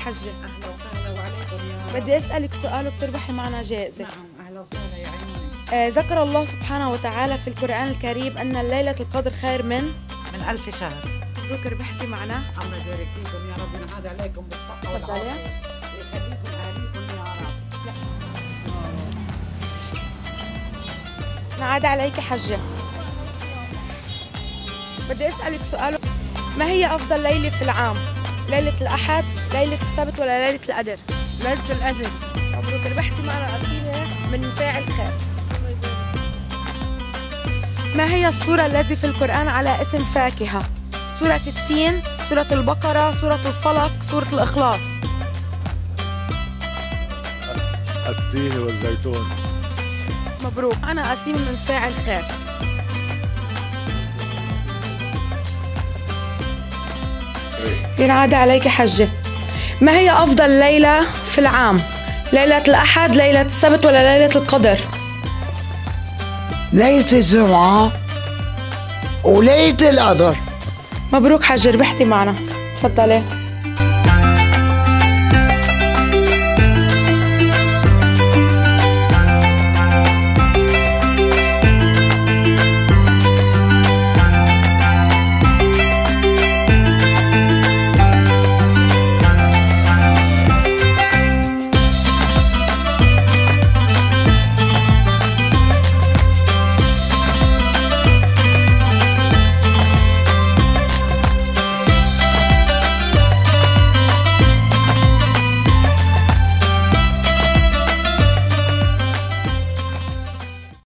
حجة. اهلا وسهلا وعليكم يا بدي اسألك سؤال وبتربحي معنا جائزة. نعم اهلا وسهلا يا عيوني. ذكر الله سبحانه وتعالى في القرآن الكريم أن ليلة القدر خير من 1000 شهر. مبروك ربحتي معنا. الله يبارك فيكم يا رب، ينعاد عليكم بالصحة تفضلي. والعافية ويخليكم اهاليكم يا رب. نعاد عليك حجة. بدي اسألك سؤال، ما هي أفضل ليلة في العام؟ ليلة الأحد، ليلة السبت، ولا ليلة القدر؟ ليلة القدر. مبروك ربحتي معنا قصيدة من فاعل خير. ما هي السورة التي في القرآن على اسم فاكهة؟ سورة التين، سورة البقرة، سورة الفلق، سورة الإخلاص. التين والزيتون. مبروك. أنا قسيم من فاعل خير. ينعاد عليك حجة. ما هي أفضل ليلة في العام؟ ليلة الأحد، ليلة السبت، ولا ليلة القدر؟ ليلة الجمعة وليلة القدر. مبروك حجة ربحتي معنا. تفضلي.